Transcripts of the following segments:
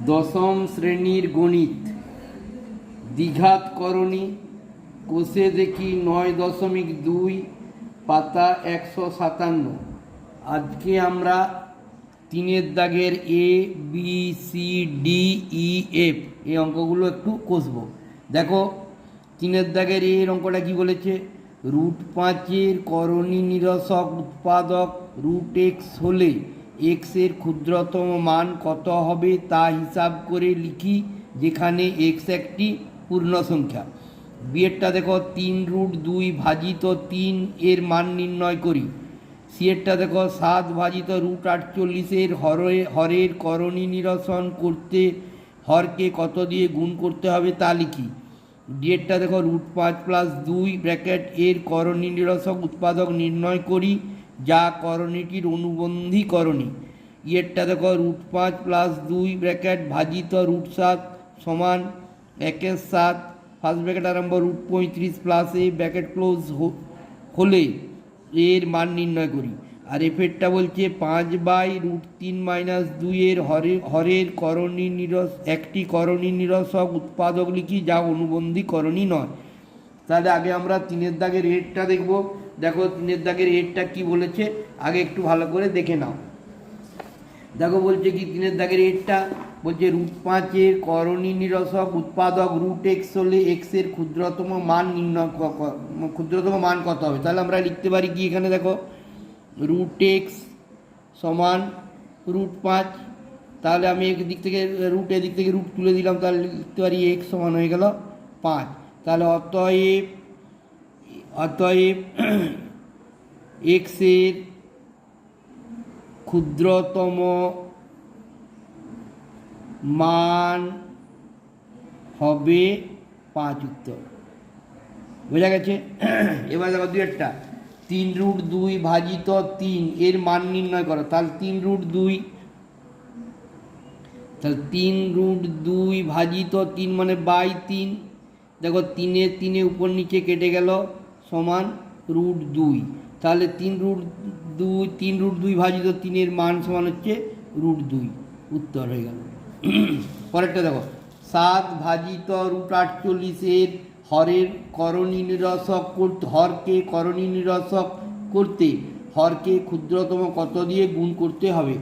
দশম শ্রেণীর গণিত দ্বিঘাত করণী কোষে দেখি 9.2 পাতা 157। আজকে আমরা তিনের দাগের A B C D E F এই অঙ্কগুলো একটু কষবো। দেখো তিনের দাগের এর অঙ্কটা কি বলেছে, √5 করণী নিরসক উৎপাদক √x হলে x এর ক্ষুদ্রতম মান কত হবে তা হিসাব করে লিখি, যেখানে x একটি পূর্ণ সংখ্যা। বিয়েরটা দেখো 3√2 ভাজিত 3 এর মান নির্ণয় করি। সিয়েরটা দেখো 7 ভাজিত √48 এর হরের করণী নিরসন করতে হরকে কত দিয়ে গুণ করতে হবে তা লিখি। ডিয়েরটা দেখো √5 + 2 ব্র্যাকেট এর করণী নিরসক উৎপাদক নির্ণয় করি, যা করণীটির অনুবন্ধী করণী। ইয়েরটা দেখো √5 + 2 ব্র্যাকেট ভাজিত √7 সমান 1/7 ফার্স্ট ব্র্যাকেট আরম্ভ √35 প্লাস এ ব্র্যাকেট ক্লোজ হলে এর মান নির্ণয় করি। আর এফেরটা বলছে 5/√3 - 2 এর হরের করণী একটি করণী নিরসক উৎপাদক লিখি, যা অনুবন্ধী করণী নয়। তাহলে আগে আমরা তিনের দাগের এরটা দেখব। দেখো তিনের দাগের এরটা কি বলেছে আগে একটু ভালো করে দেখে নাও। দেখো বলছে কি তিনের দাগের এরটা বলছে √5 এর করণী নিরসক উৎপাদক √x হলে x এর ক্ষুদ্রতম মান নির্ণয় ক্ষুদ্রতম মান কত হবে। তাহলে আমরা লিখতে পারি কি, এখানে দেখো √x সমান √5, তাহলে আমি এদিক থেকে এদিক থেকে রুট তুলে দিলাম, তাহলে লিখতে পারি x সমান হয়ে গেল 5। তাহলে অতএব x এর ক্ষুদ্রতম মান হবে 5 উত্তর। বোঝা গেছে? এবার দেখো দুইটা 3√2 ভাজিত 3 এর মান নির্ণয় করো। তাহলে 3√2 ভাজিত 3 মানে বাই 3। দেখো 3 উপর নিচে কেটে গেল সমান √2। তাহলে 3√2 ভাজিত 3 এর মান সমান হচ্ছে √2, উত্তর হয়ে গেল। পরেরটা দেখো 7 ভাজিত √48 এর হরের করণী নিরসক হরকে করণী নিরসক করতে হরকে ক্ষুদ্রতম কত দিয়ে গুণ করতে হবে।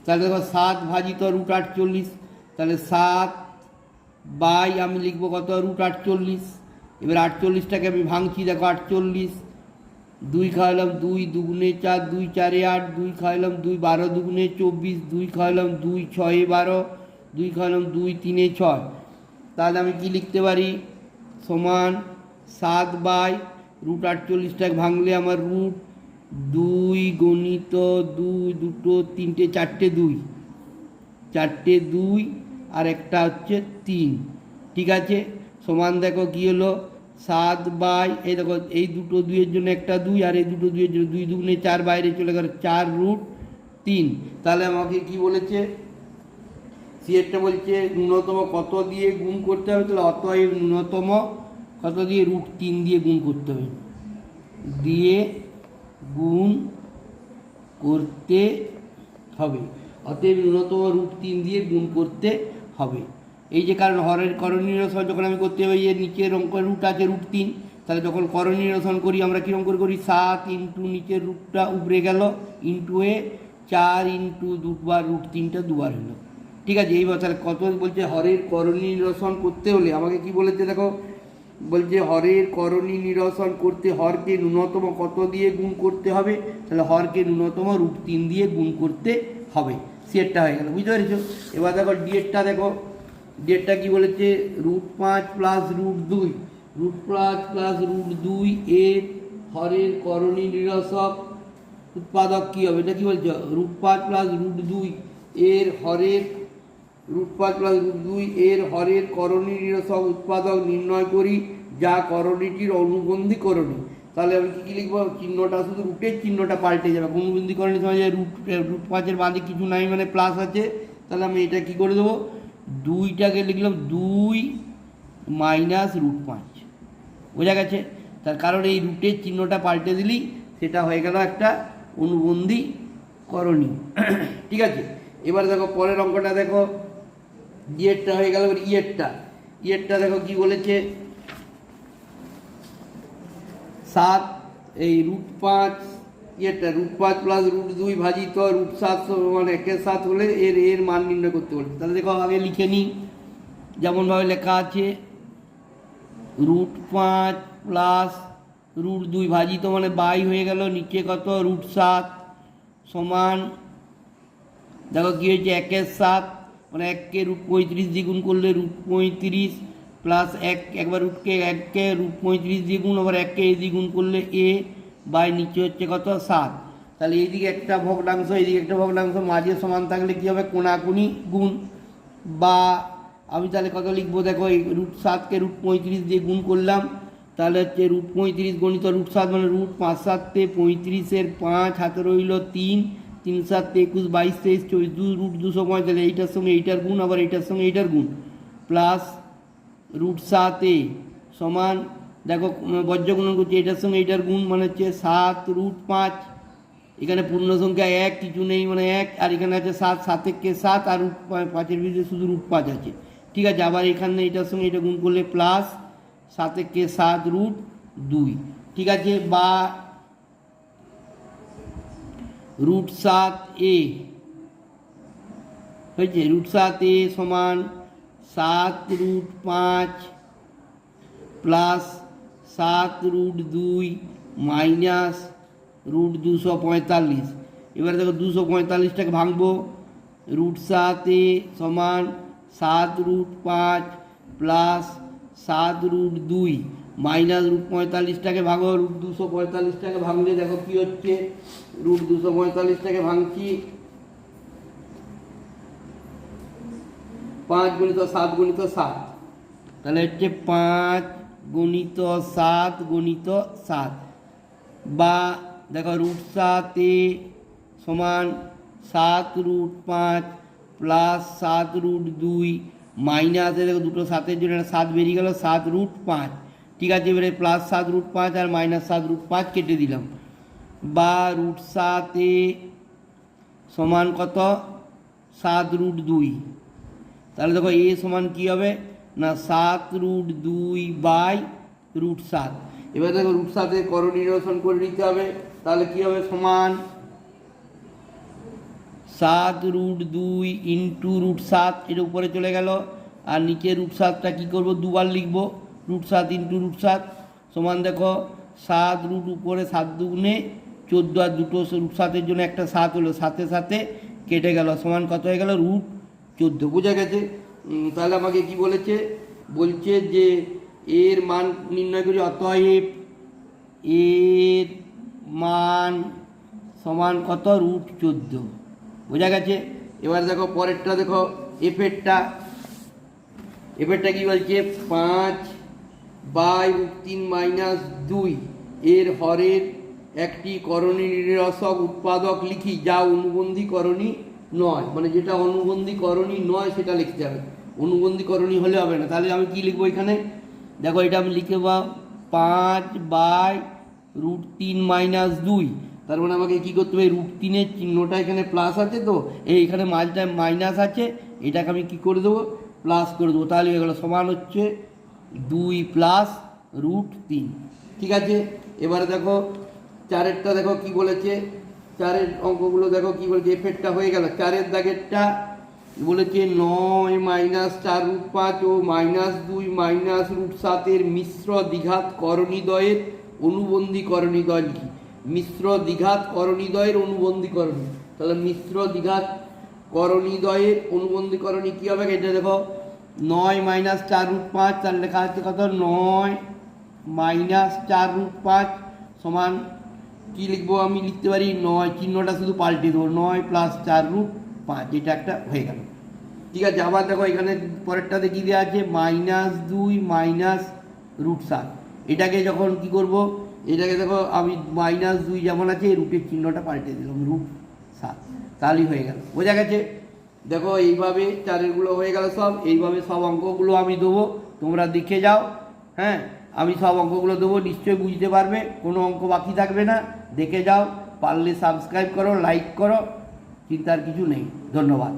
তাহলে দেখো 7 ভাজিত √48, তাহলে 7 বাই আমি লিখবো কত √48। এবার 48টাকে আমি ভাঙছি, দেখো 48 2 খাওয়ালাম 2 দুগুণে 4 2 4 8 2 খাওয়ালাম 2 12 দুগুণে 24 2 খাওয়ালাম 2 6 12 2 খাওয়ালাম 2 3 6। তাহলে আমি কি লিখতে পারি সমান 7 বাই √48টাকে ভাঙলে আমার √2 গণিত 2 দুটো 3টে 4টে 2 আর একটা হচ্ছে 3। ঠিক আছে, সমান দেখো কি হলো 7 বাই এই দেখো এই দুটো 2 এর জন্য একটা 2 আর এই দুটো 2 এর জন্য 2 দুগুণে 4 বাইরে চলে গেল 4√3। তাহলে আমাকে কি বলেছে, সিয়েরটা বলছে ন্যূনতম কত দিয়ে গুণ করতে হবে। তাহলে অতএব ন্যূনতম কত দিয়ে √3 দিয়ে গুণ করতে হবে, অতএব ন্যূনতম √3 দিয়ে গুণ করতে হবে। এই যে কারণ হরের করণী নিরসন যখন আমি করতে হবে, এর নিচের অঙ্ক রুট আছে √3, তাহলে যখন করণী নিরসন করি আমরা কীরকম করে করি 7 ইন্টু নিচের রুটটা উপরে গেল ইন্টু 4 ইন্টু দুবার √3টা দুবার হলো। ঠিক আছে, এইবার তাহলে কত বলছে হরের করণী নিরসন করতে হলে আমাকে কি বলেছে, দেখো বলছে হরের করণী নিরসন করতে হরকে ন্যূনতম কত দিয়ে গুণ করতে হবে। তাহলে হরকে ন্যূনতম √3 দিয়ে গুণ করতে হবে। সিয়েরটা হয়ে গেল, বুঝতে পেরেছো? এবার দেখো ডিএরটা দেখো, ডিএরটা কি বলেছে √5 + √2 এর হরের করণী নিরসক উৎপাদক কি হবে। এটা কি বলছে √5 + √2 এর হরের করণী নিরসক উৎপাদক নির্ণয় করি, যা করণীটির অনুবন্ধী করণী। তাহলে আমি কী লিখবো, চিহ্নটা শুধু রুটের চিহ্নটা পাল্টে যাবে। অনুবন্ধী করণী সময় √5 বাদে কিছু নাই মানে প্লাস আছে, তাহলে আমি এটা কি করে দেবো 2টাকে লিখলাম 2 - √5। বোঝা গেছে? তার কারণ এই রুটের চিহ্নটা পাল্টে দিলেই সেটা হয়ে গেল একটা অনুবন্ধী করণী। ঠিক আছে, এবার দেখো পরের অঙ্কটা দেখো ইয়েরটা হয়ে গেল। ইয়েরটা দেখো কি বলেছে, 7 এই √5, ইয়েরটা √5 প্লাস √2 ভাজিত √7 সমান 1/7 হলে এর মান নির্ণয় করতে বলছে। তাহলে দেখো আগে লিখে নিই, যেমনভাবে লেখা আছে √5 প্লাস √2 ভাজিত মানে বাই হয়ে গেল, নিচে কত √7 সমান দেখো কী হয়েছে 1/7 মানে 1কে √35 দ্বিগুণ করলে √35 প্লাস একবার এককে √35 দ্বিগুণ, আবার 1কে দ্বিগুণ করলে এ বাই নিচে হচ্ছে কত 7। তাহলে এইদিকে একটা ভগ্নাংশ এইদিকে একটা ভগ্নাংশ মাঝে সমান থাকলে কী হবে, কোণাকুণি গুণ। বা আমি তাহলে কত লিখবো, দেখো এই √7কে √35 দিয়ে গুণ করলাম, তাহলে হচ্ছে √35 গণিত √7 মানে √5 7 35-এর 5 হাতে রইল 3, 3 7 21 22 23 24 √245, এইটার সঙ্গে এইটার গুণ, আবার এইটার সঙ্গে এইটার গুণ, প্লাস √7 সমান দেখো বজ্র গুণন করছি, এটার সঙ্গে এইটার গুণ মানে হচ্ছে 7√5, এখানে পূর্ণ সংখ্যা 1 কিছু নেই মানে 1, আর এখানে আছে 7, 7 7 আর √5-এর ভিতরে শুধু √5 আছে। ঠিক আছে, আবার এখানে এটার সঙ্গে এটা গুণ করলে প্লাস 7 7 √2। ঠিক আছে, বা √7a হয়েছে, √7a সমান 7√5 প্লাস 7√2 মাইনাস √245। এবারে দেখো 245টাকে ভাঙবো, √7a সমান 7√5 প্লাস 7√2 মাইনাস √45টাকে ভাঙো, √245টাকে ভাঙলে দেখো কি হচ্ছে, √245টাকে ভাঙছি 5 × 7 × 7, তাহলে হচ্ছে 5 × 7 × 7, বা দেখো √7a সমান 7√5 প্লাস 7√2 মাইনাস দেখো দুটো 7-এর জন্য 7 বেরিয়ে গেল 7√5। ঠিক আছে, এবারে প্লাস 7√5 আর মাইনাস 7√5 কেটে দিলাম, বা √7a সমান কত 7√2। তাহলে দেখো এ সমান কী হবে না 7√2/√7। এবার দেখো √7-এর করণ নিরসন করে নিতে হবে, তাহলে কী হবে সমান 7√2 ইন্টু √7, এটা উপরে চলে গেল, আর নিচে √7টা কী করবো দুবার লিখবো, √7 ইন্টু √7 সমান দেখো 7 উপরে 7 দুগুণে 14, আর দুটো √7-এর জন্য একটা 7 হলো, 7 সাথে কেটে গেল, সমান কত হয়ে গেল √14। বোঝা গেছে? তাহলে আমাকে কি বলেছে, বলছে যে এর মান নির্ণয় করি, অতএব এর মান সমান কত √14। বোঝা গেছে? এবার দেখো পরেরটা, দেখো এফেরটা কি বলছে, 5/√3-2 এর হরের একটি করণী নিরসক উৎপাদক লিখি যা অনুবন্ধী করণী নয়, মানে যেটা অনুবন্ধী করণী নয় সেটা লিখতে হবে, অনুবন্ধী করণী হলে হবে না। তাহলে আমি কি লিখবো এখানে, দেখো এটা আমি লিখে বা 5/√3-2, তার মানে আমাকে কী করতে হবে, √3-এর চিহ্নটা এখানে প্লাস আছে, তো এইখানে মাঝটায় মাইনাস আছে, এটাকে আমি কি করে দেবো, প্লাস করে দেবো, তাহলে হয়ে গেলো সমান হচ্ছে 2 + √3। ঠিক আছে, এবারে দেখো 4-এরটা দেখো কি বলেছে, 4-এর অঙ্কগুলো দেখো কি বলেছে, এফেরটা হয়ে গেল। 4-এর দাগেরটা বলেছে 9 - 4√5 ও -2 -√7-এর মিশ্র দ্বিঘাত করণীদ্বয়ের অনুবন্ধী করণীদ্বয় লিখি। মিশ্র দ্বিঘাত করণীদ্বয়ের অনুবন্ধী করণী, তাহলে মিশ্র দ্বিঘাত করণীদ্বয়ের অনুবন্ধী করণী কী হবে, এটা দেখো 9 - 4√5, তার লেখা হচ্ছে কত 9 - 4√5 সমান কী লিখবো, আমি লিখতে পারি 9, চিহ্নটা শুধু পাল্টে দেবো, 9 + 4√5, এটা একটা হয়ে গেল। ঠিক আছে, আবার দেখো এখানে পরেরটাতে কী দেওয়া আছে, -2 -√7, এটাকে যখন কি করব, এটাকে দেখো আমি -2 যেমন আছে রুটের চিহ্নটা পাল্টে দিলাম √7, তাহলেই হয়ে গেল। বোঝা গেছে? দেখো এইভাবে 4-এরগুলো হয়ে গেল সব, এইভাবে সব অঙ্কগুলো আমি দেবো, তোমরা দেখে যাও। হ্যাঁ, আমি সব অঙ্কগুলো দেবো, নিশ্চয়ই বুঝতে পারবে, কোনো অঙ্ক বাকি থাকবে না, দেখে যাও, পারলে সাবস্ক্রাইব করো, লাইক করো, চিন্তার কিছু নেই। ধন্যবাদ।